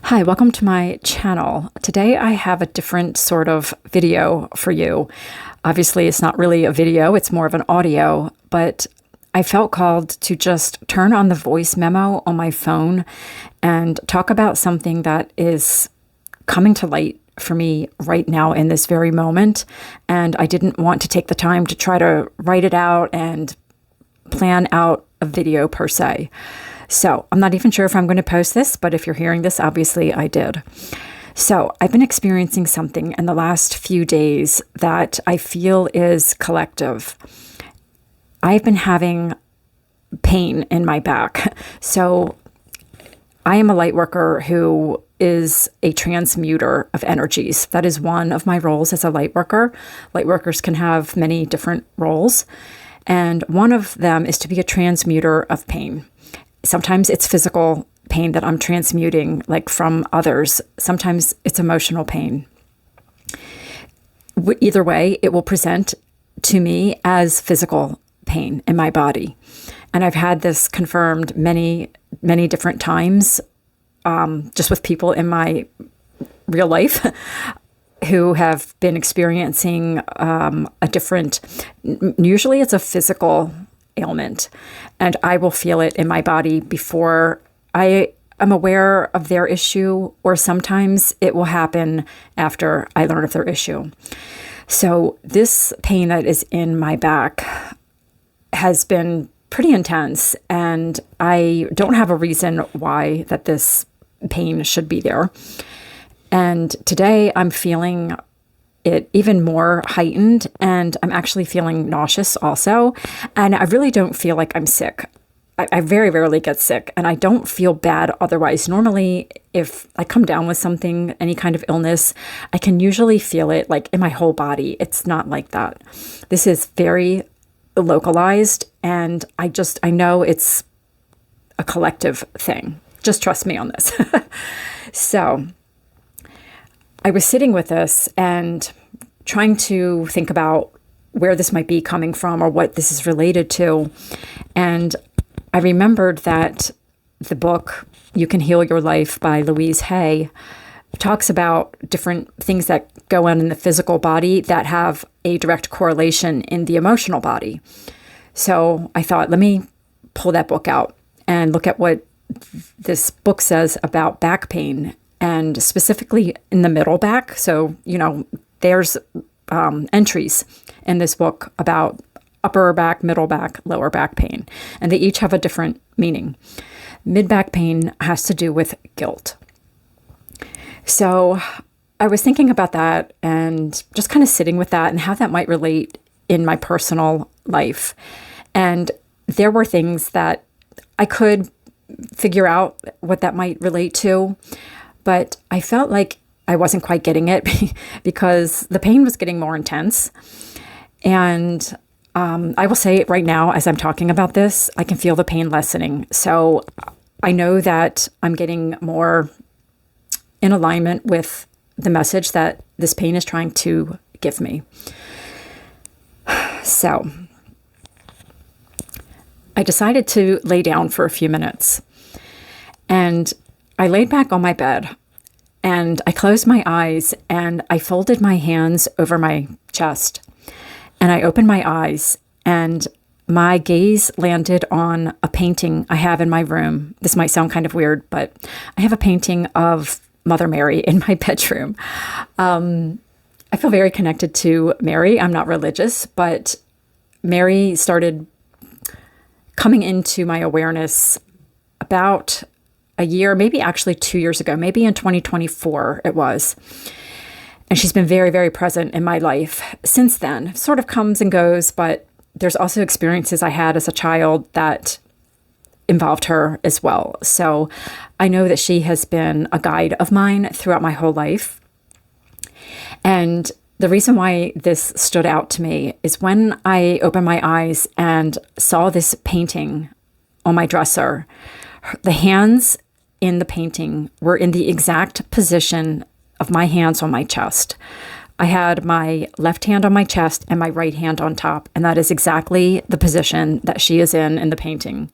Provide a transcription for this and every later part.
Hi, welcome to my channel. Today I have a different sort of video for you. Obviously, it's not really a video, it's more of an audio, but I felt called to just turn on the voice memo on my phone and talk about something that is coming to light for me right now in this very moment. And I didn't want to take the time to try to write it out and plan out a video per se. So I'm not even sure if I'm going to post this, but if you're hearing this, obviously I did. So I've been experiencing something in the last few days that I feel is collective. I've been having pain in my back. So I am a light worker who is a transmuter of energies. That is one of my roles as a light worker. Light workers can have many different roles, and one of them is to be a transmuter of pain. Sometimes it's physical pain that I'm transmuting, like from others. Sometimes it's emotional pain. Either way, it will present to me as physical pain in my body. And I've had this confirmed many, many different times, just with people in my real life who have been experiencing a different, usually it's a physical ailment, and I will feel it in my body before I am aware of their issue, or sometimes it will happen after I learn of their issue. So this pain that is in my back has been pretty intense, and I don't have a reason why that this pain should be there. And today I'm feeling it even more heightened, and I'm actually feeling nauseous also. And I really don't feel like I'm sick. I very rarely get sick, and I don't feel bad otherwise. Normally, if I come down with something, any kind of illness, I can usually feel it like in my whole body. It's not like that. This is very localized, and I know it's a collective thing. Just trust me on this. So I was sitting with this and trying to think about where this might be coming from or what this is related to. And I remembered that the book, You Can Heal Your Life by Louise Hay, talks about different things that go on in the physical body that have a direct correlation in the emotional body. So I thought, let me pull that book out and look at what this book says about back pain, and specifically in the middle back. So, there's entries in this book about upper back, middle back, lower back pain, and they each have a different meaning. Mid back pain has to do with guilt. So I was thinking about that and just kind of sitting with that and how that might relate in my personal life. And there were things that I could figure out what that might relate to, but I felt like I wasn't quite getting it because the pain was getting more intense. And I will say it right now, as I'm talking about this, I can feel the pain lessening. So I know that I'm getting more in alignment with the message that this pain is trying to give me. So I decided to lay down for a few minutes, and I laid back on my bed and I closed my eyes and I folded my hands over my chest and I opened my eyes, and my gaze landed on a painting I have in my room. This might sound kind of weird, but I have a painting of Mother Mary in my bedroom. I feel very connected to Mary. I'm not religious, but Mary started coming into my awareness about a year, maybe actually 2 years ago, maybe in 2024 it was. And she's been very, very present in my life since then. Sort of comes and goes, but there's also experiences I had as a child that involved her as well. So I know that she has been a guide of mine throughout my whole life. And the reason why this stood out to me is when I opened my eyes and saw this painting on my dresser, the hands in the painting were in the exact position of my hands on my chest. I had my left hand on my chest and my right hand on top, and that is exactly the position that she is in the painting.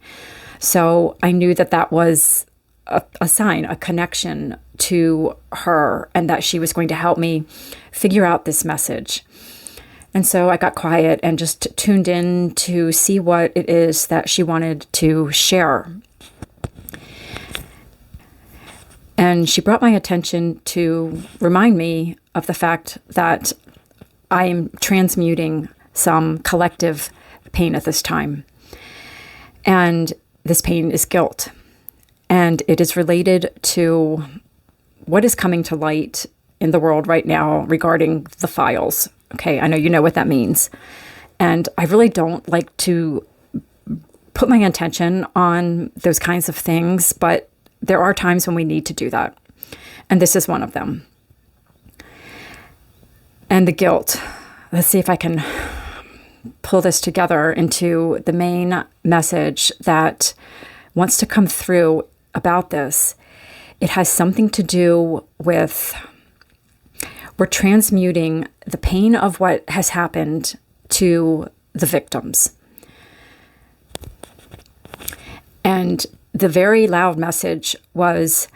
So I knew that that was a sign, a connection to her, and that she was going to help me figure out this message. And so I got quiet and just tuned in to see what it is that she wanted to share. And she brought my attention to remind me of the fact that I'm transmuting some collective pain at this time. And this pain is guilt. And it is related to what is coming to light in the world right now regarding the files. Okay, I know you know what that means. And I really don't like to put my attention on those kinds of things, but there are times when we need to do that. And this is one of them. And the guilt. Let's see if I can pull this together into the main message that wants to come through about this. It has something to do with, we're transmuting the pain of what has happened to the victims. And the very loud message was,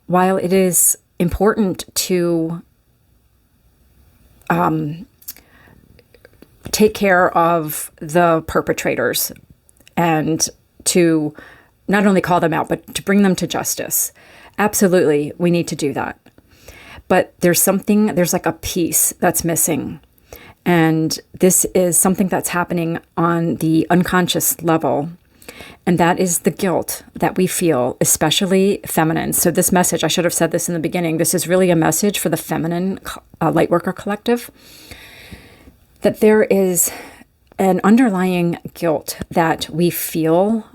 while it is important to take care of the perpetrators and to not only call them out, but to bring them to justice. Absolutely, we need to do that. But there's like a piece that's missing. And this is something that's happening on the unconscious level. And that is the guilt that we feel, especially feminine. So this message, I should have said this in the beginning, this is really a message for the feminine Lightworker Collective, that there is an underlying guilt that we feel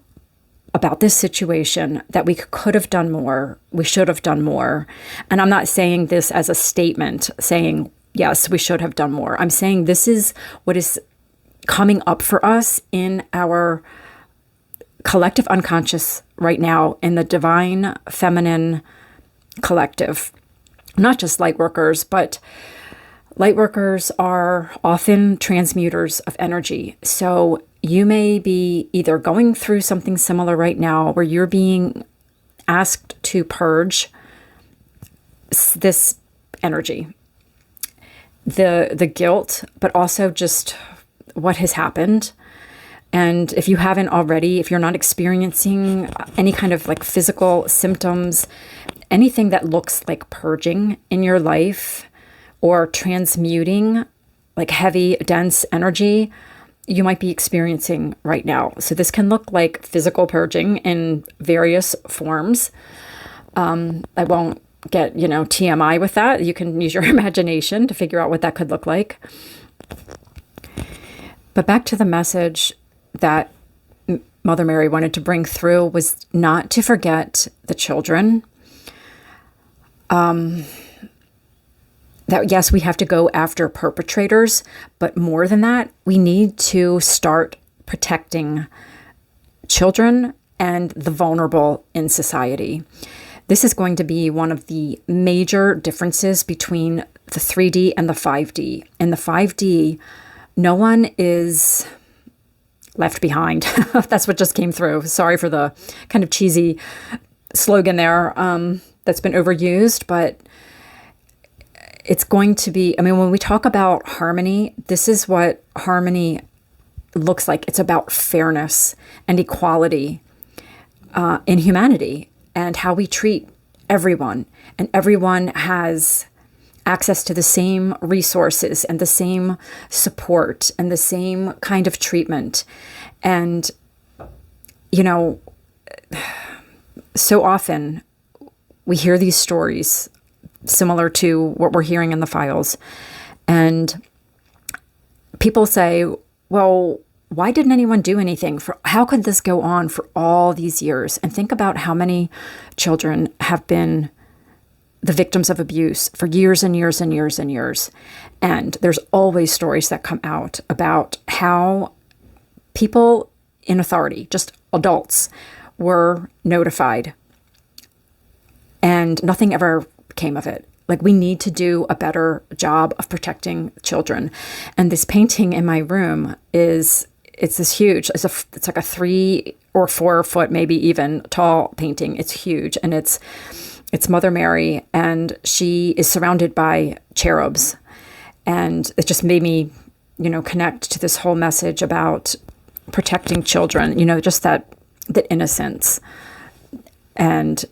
about this situation, that we could have done more, we should have done more. And I'm not saying this as a statement, saying, yes, we should have done more. I'm saying this is what is coming up for us in our collective unconscious right now, in the divine feminine collective. Not just light workers, but light workers are often transmuters of energy. So you may be either going through something similar right now where you're being asked to purge this energy, the guilt, but also just what has happened. And if you haven't already, if you're not experiencing any kind of like physical symptoms, anything that looks like purging in your life or transmuting like heavy, dense energy, you might be experiencing right now. So this can look like physical purging in various forms. I won't get, TMI with that. You can use your imagination to figure out what that could look like. But back to the message that Mother Mary wanted to bring through was not to forget the children. That yes, we have to go after perpetrators, but more than that, we need to start protecting children and the vulnerable in society. This is going to be one of the major differences between the 3D and the 5D. In the 5D, no one is left behind. That's what just came through. Sorry for the kind of cheesy slogan there that's been overused, but it's going to be, when we talk about harmony, this is what harmony looks like. It's about fairness and equality in humanity and how we treat everyone. And everyone has access to the same resources and the same support and the same kind of treatment. And, so often we hear these stories similar to what we're hearing in the files. And people say, well, why didn't anyone do anything? How could this go on for all these years? And think about how many children have been the victims of abuse for years and years and years and years. And there's always stories that come out about how people in authority, just adults, were notified and nothing ever came of it. Like, we need to do a better job of protecting children. And this painting in my room is it's this huge, it's like a 3 or 4 foot, maybe even tall painting. It's huge. And it's Mother Mary, and she is surrounded by cherubs. And it just made me, connect to this whole message about protecting children, just that innocence and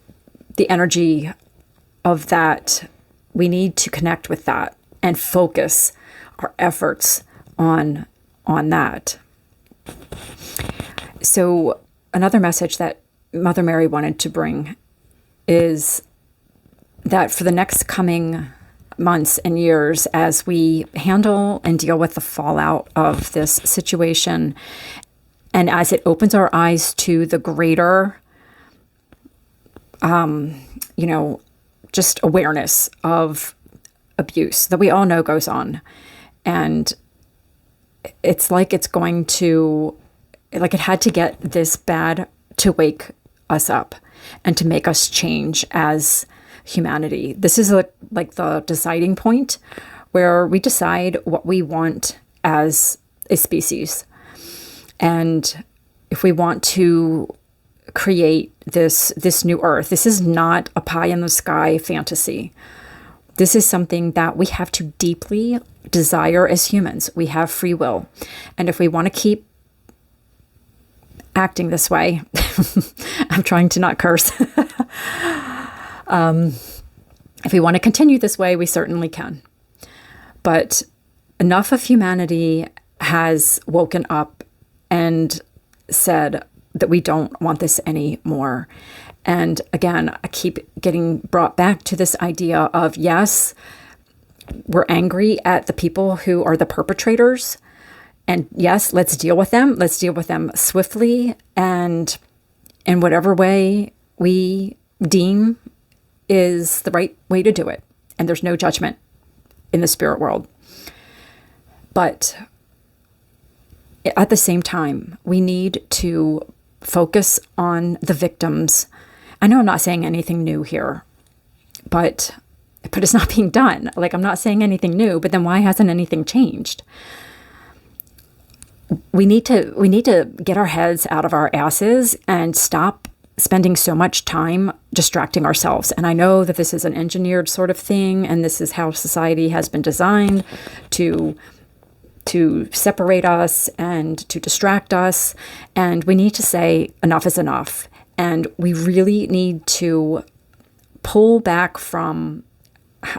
the energy of that. We need to connect with that and focus our efforts on that. So another message that Mother Mary wanted to bring is that for the next coming months and years, as we handle and deal with the fallout of this situation, and as it opens our eyes to the greater, just awareness of abuse that we all know goes on. And it's like it had to get this bad to wake us up and to make us change as humanity. This is like the deciding point where we decide what we want as a species. And if we want to create this new earth, this is not a pie in the sky fantasy. This is something that we have to deeply desire as humans. We have free will. And if we want to keep acting this way, I'm trying to not curse. If we want to continue this way, we certainly can. But enough of humanity has woken up and said that we don't want this anymore. And again, I keep getting brought back to this idea of, yes, we're angry at the people who are the perpetrators. And yes, let's deal with them. Let's deal with them swiftly and in whatever way we deem is the right way to do it. And there's no judgment in the spirit world. But at the same time, we need to focus on the victims. I know I'm not saying anything new here, but it's not being done. Like, I'm not saying anything new, but then why hasn't anything changed? We need to get our heads out of our asses and stop spending so much time distracting ourselves. And I know that this is an engineered sort of thing, and this is how society has been designed to separate us and to distract us. And we need to say enough is enough. And we really need to pull back from,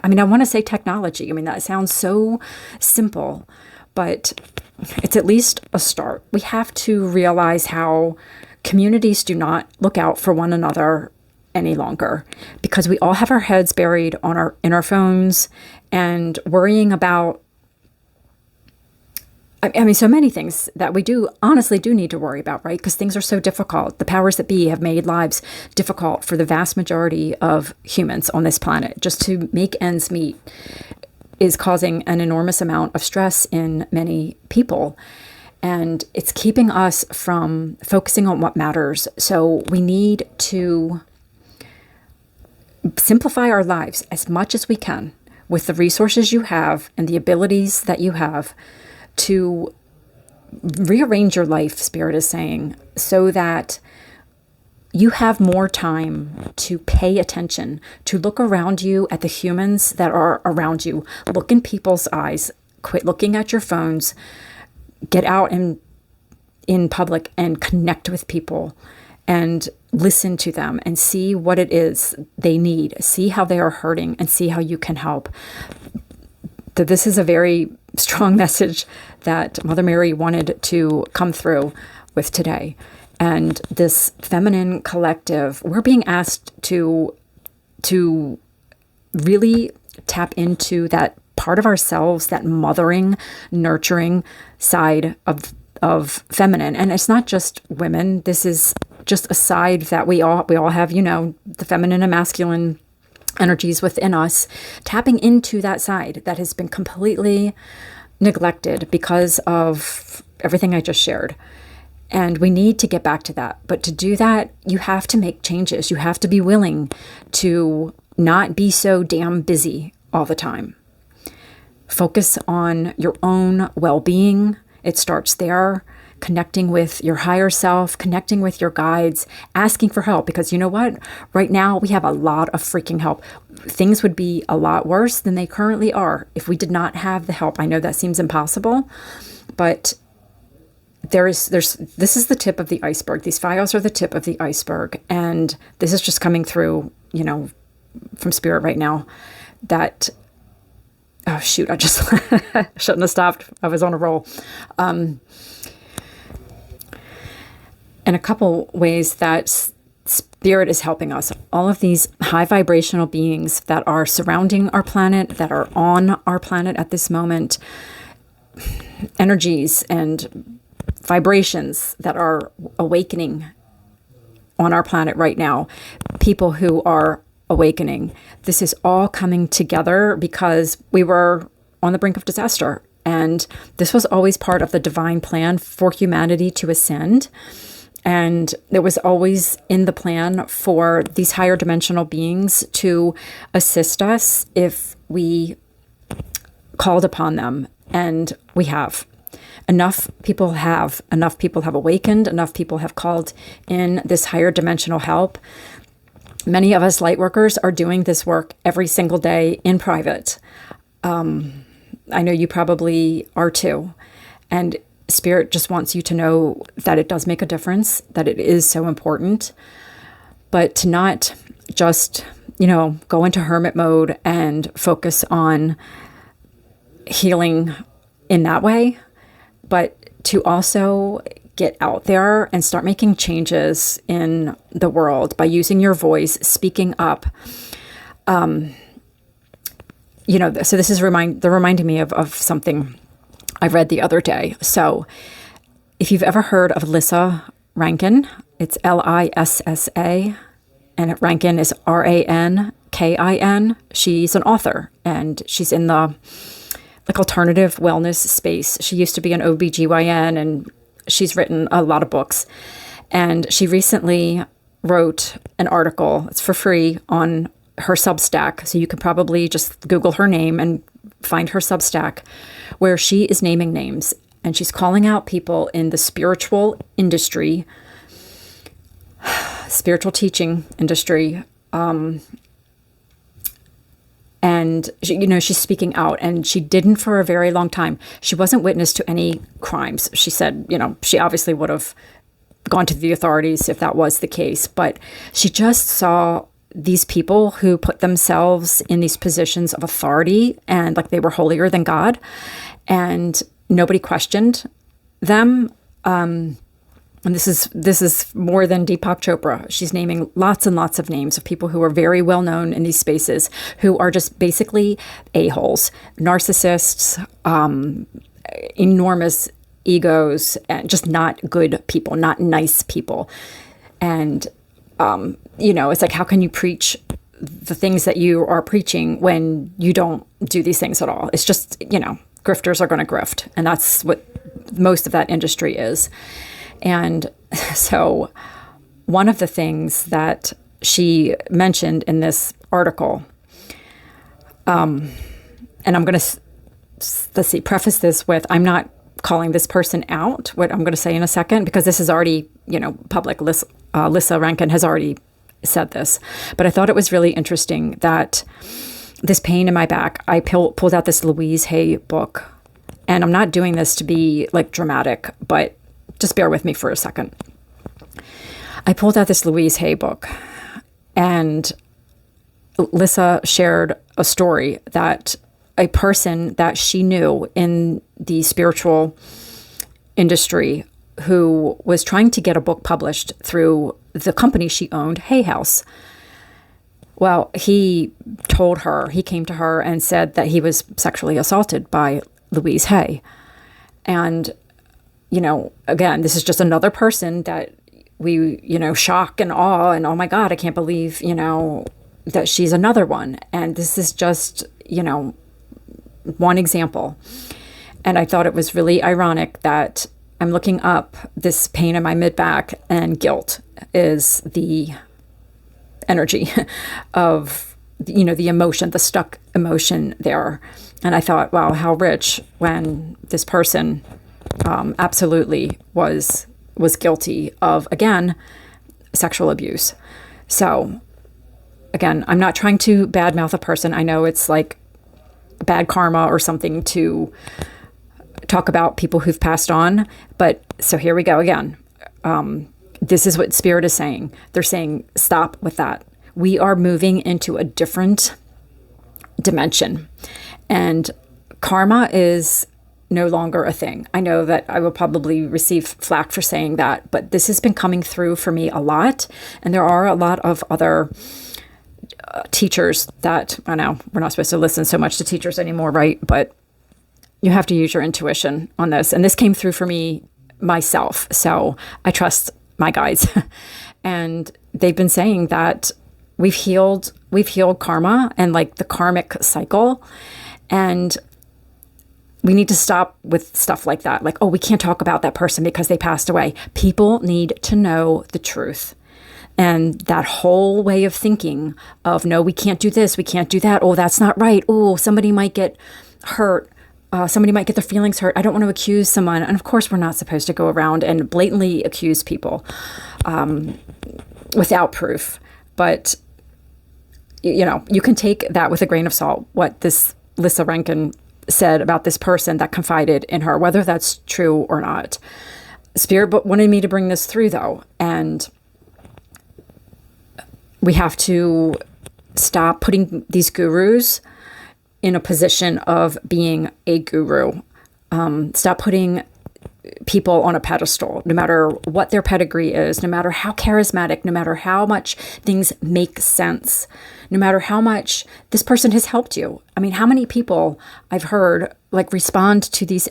I want to say technology. That sounds so simple, but it's at least a start. We have to realize how communities do not look out for one another any longer, because we all have our heads buried in our phones and worrying about so many things that we honestly do need to worry about, right? Because things are so difficult. The powers that be have made lives difficult for the vast majority of humans on this planet. Just to make ends meet is causing an enormous amount of stress in many people. And it's keeping us from focusing on what matters. So we need to simplify our lives as much as we can with the resources you have and the abilities that you have to rearrange your life, Spirit is saying, so that you have more time to pay attention, to look around you at the humans that are around you. Look in people's eyes. Quit looking at your phones. Get out in public and connect with people and listen to them and see what it is they need. See how they are hurting and see how you can help. This is a very strong message that Mother Mary wanted to come through with today. And this feminine collective, we're being asked to really tap into that part of ourselves, that mothering, nurturing side of feminine. And it's not just women. This is just a side that we all have, the feminine and masculine energies within us, tapping into that side that has been completely neglected because of everything I just shared. And we need to get back to that. But to do that, you have to make changes. You have to be willing to not be so damn busy all the time. Focus on your own well-being. It starts there. connecting with your higher self, connecting with your guides, asking for help. Because you know what? Right now, we have a lot of freaking help. Things would be a lot worse than they currently are if we did not have the help. I know that seems impossible, but this is the tip of the iceberg. These files are the tip of the iceberg. And this is just coming through, from spirit right now that, oh shoot, I just shouldn't have stopped. I was on a roll. In a couple ways that spirit is helping us, all of these high vibrational beings that are surrounding our planet, that are on our planet at this moment, energies and vibrations that are awakening on our planet right now, people who are awakening. This is all coming together because we were on the brink of disaster. And this was always part of the divine plan for humanity to ascend. And it was always in the plan for these higher dimensional beings to assist us if we called upon them. And we have. Enough people have awakened, enough people have called in this higher dimensional help. Many of us light workers are doing this work every single day in private. I know you probably are too. And Spirit just wants you to know that it does make a difference, that it is so important, but to not just, go into hermit mode and focus on healing in that way, but to also get out there and start making changes in the world by using your voice, speaking up. So this is reminding me of something I read the other day. So if you've ever heard of Lissa Rankin, it's Lissa, and Rankin is Rankin. She's an author, and she's in the alternative wellness space. She used to be an OBGYN, and she's written a lot of books. And she recently wrote an article, it's for free, on her Substack. So you can probably just Google her name and find her Substack, where she is naming names. And she's calling out people in the spiritual industry, spiritual teaching industry, and she's speaking out, and she didn't for a very long time. She wasn't witness to any crimes. She said, she obviously would have gone to the authorities if that was the case, but she just saw these people who put themselves in these positions of authority and like they were holier than God, and nobody questioned them. And this is more than Deepak Chopra. She's naming lots and lots of names of people who are very well known in these spaces, who are just basically a-holes, narcissists, enormous egos, and just not good people, not nice people. And, it's like, how can you preach the things that you are preaching when you don't do these things at all? It's just, grifters are going to grift. And that's what most of that industry is. And so one of the things that she mentioned in this article, and I'm going to, preface this with, I'm not calling this person out, what I'm going to say in a second, because this is already, public. Lissa Rankin has already said this. But I thought it was really interesting that this pain in my back, I pulled out this Louise Hay book. And I'm not doing this to be like dramatic, but just bear with me for a second. I pulled out this Louise Hay book, and Lissa shared a story that a person that she knew in the spiritual industry who was trying to get a book published through the company she owned, Hay House. Well, he came to her and said that he was sexually assaulted by Louise Hay. And again, this is just another person that we, shock and awe and, oh my God, I can't believe, that she's another one. And this is just, one example. And I thought it was really ironic that I'm looking up this pain in my mid-back, and guilt is the energy of, the emotion, the stuck emotion there. And I thought, wow, how rich when this person absolutely was guilty of, again, sexual abuse. So again, I'm not trying to badmouth a person. I know it's like bad karma or something to talk about people who've passed on, but so here we go again. This is what Spirit is saying. They're saying, stop with that. We are moving into a different dimension, and karma is no longer a thing. I know that I will probably receive flack for saying that, but this has been coming through for me a lot. And there are a lot of other teachers that, I know we're not supposed to listen so much to teachers anymore, right? But you have to use your intuition on this. And this came through for me myself. So I trust my guides. And they've been saying that we've healed karma and like the karmic cycle. And we need to stop with stuff like that. Like, oh, we can't talk about that person because they passed away. People need to know the truth. And that whole way of thinking of, no, we can't do this, we can't do that. Oh, that's not right. Oh, somebody might get hurt. Somebody might get their feelings hurt. I don't want to accuse someone. And of course, we're not supposed to go around and blatantly accuse people without proof. But, you know, you can take that with a grain of salt, what this Lissa Rankin said about this person that confided in her, whether that's true or not. Spirit wanted me to bring this through, though. And we have to stop putting these gurus in a position of being a guru. Stop putting people on a pedestal, no matter what their pedigree is, no matter how charismatic, no matter how much things make sense, no matter how much this person has helped you. I mean, how many people I've heard like respond to these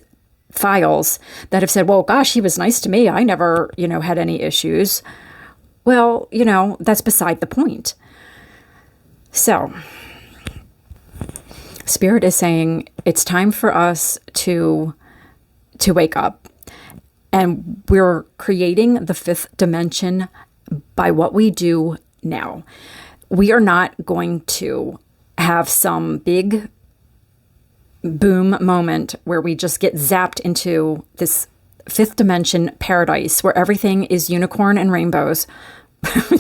files that have said, well, gosh, he was nice to me. I never, had any issues. Well, that's beside the point. So Spirit is saying it's time for us to wake up. And we're creating the fifth dimension by what we do now. We are not going to have some big boom moment where we just get zapped into this fifth dimension paradise where everything is unicorn and rainbows.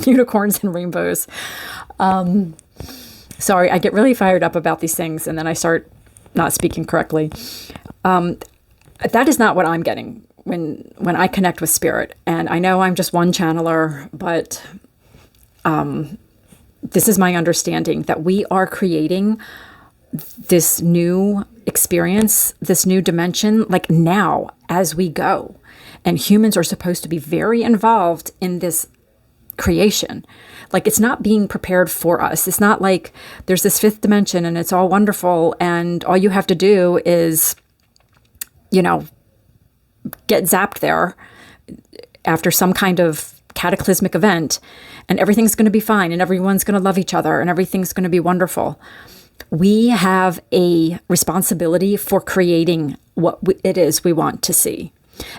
Unicorns and rainbows. Sorry, I get really fired up about these things and then I start not speaking correctly. That is not what I'm getting when I connect with Spirit. And I know I'm just one channeler, but this is my understanding that we are creating this new experience, this new dimension, like now as we go. And humans are supposed to be very involved in this creation. Like it's not being prepared for us. It's not like there's this fifth dimension and it's all wonderful and all you have to do is, get zapped there after some kind of cataclysmic event and everything's going to be fine and everyone's going to love each other and everything's going to be wonderful. We have a responsibility for creating what it is we want to see.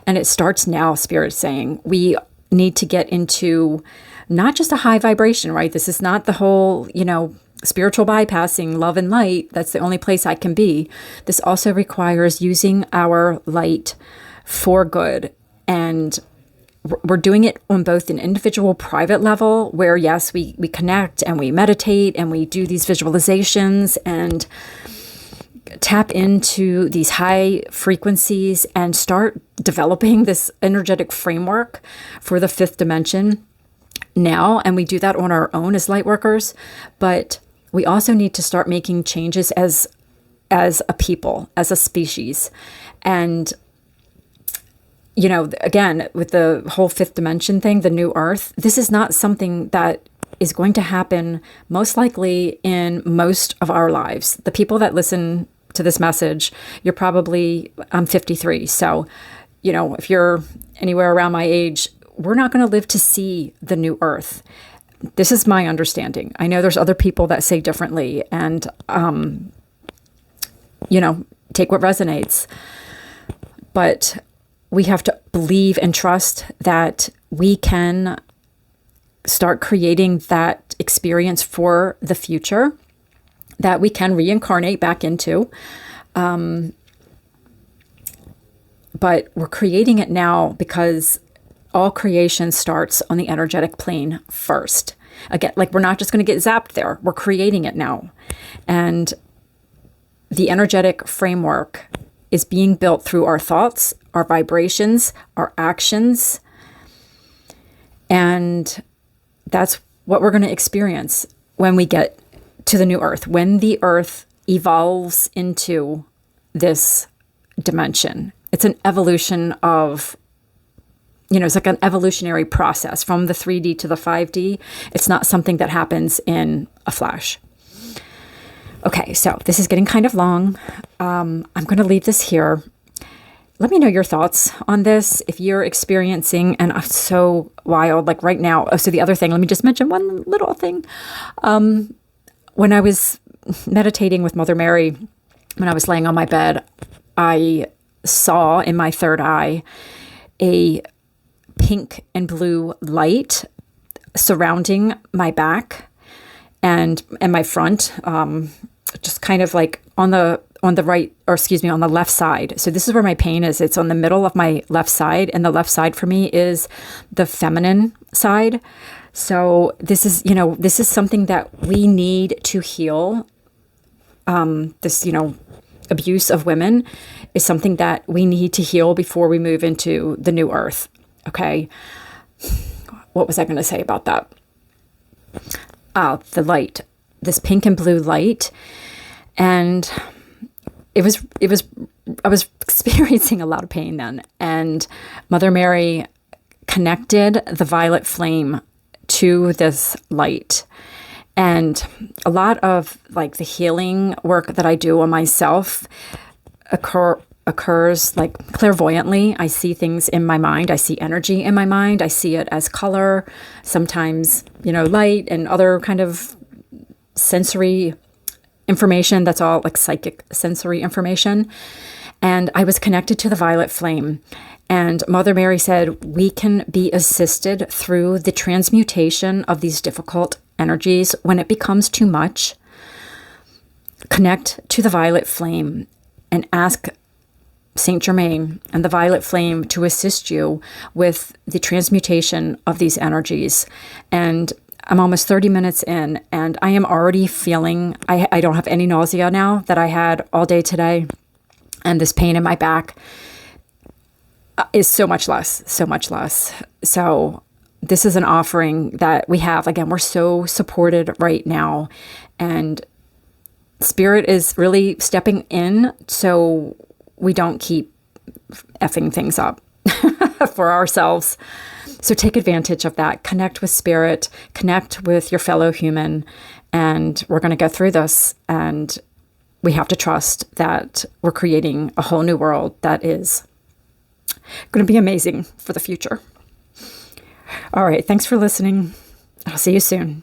And it starts now, Spirit saying, we need to get into not just a high vibration, right? This is not the whole, spiritual bypassing love and light. That's the only place I can be. This also requires using our light for good. And we're doing it on both an individual private level where, yes, we connect and we meditate and we do these visualizations and tap into these high frequencies and start developing this energetic framework for the fifth dimension now. And we do that on our own as light workers, but we also need to start making changes as a people, as a species. And again, with the whole fifth dimension thing, the new earth, this is not something that is going to happen most likely in most of our lives. The people that listen to this message, I'm 53. So, if you're anywhere around my age, we're not going to live to see the new earth. This is my understanding. I know there's other people that say differently and, take what resonates. But we have to believe and trust that we can start creating that experience for the future that we can reincarnate back into. but we're creating it now because all creation starts on the energetic plane first. Again, like we're not just going to get zapped there. We're creating it now. And the energetic framework is being built through our thoughts, our vibrations, our actions. And that's what we're going to experience when we get to the new earth, when the earth evolves into this dimension. It's an evolution of, it's like an evolutionary process from the 3D to the 5D. It's not something that happens in a flash. Okay, so this is getting kind of long. I'm going to leave this here. Let me know your thoughts on this. If you're experiencing, and it's so wild, like right now. Oh, so the other thing, let me just mention one little thing. When I was meditating with Mother Mary, when I was laying on my bed, I saw in my third eye a pink and blue light surrounding my back and my front, just kind of like on the right, or excuse me, on the left side. So this is where my pain is. It's on the middle of my left side, and the left side for me is the feminine side. So this is something that we need to heal. This, abuse of women is something that we need to heal before we move into the new earth. Okay. What was I going to say about that? The light, this pink and blue light. And I was experiencing a lot of pain then. And Mother Mary connected the violet flame to this light. And a lot of like the healing work that I do on myself occurs like clairvoyantly. I see things in my mind. I see energy in my mind. I see it as color, sometimes, light and other kind of sensory information. That's all like psychic sensory information. And I was connected to the violet flame. And Mother Mary said, we can be assisted through the transmutation of these difficult energies. When it becomes too much, connect to the violet flame and ask Saint Germain and the violet flame to assist you with the transmutation of these energies. And I'm almost 30 minutes in, and I am already feeling, I don't have any nausea now that I had all day today. And this pain in my back is so much less. So this is an offering that we have. Again, we're so supported right now. And Spirit is really stepping in so we don't keep effing things up for ourselves. So take advantage of that. Connect with Spirit. Connect with your fellow human. And we're going to get through this. And we have to trust that we're creating a whole new world that is going to be amazing for the future. All right. Thanks for listening. I'll see you soon.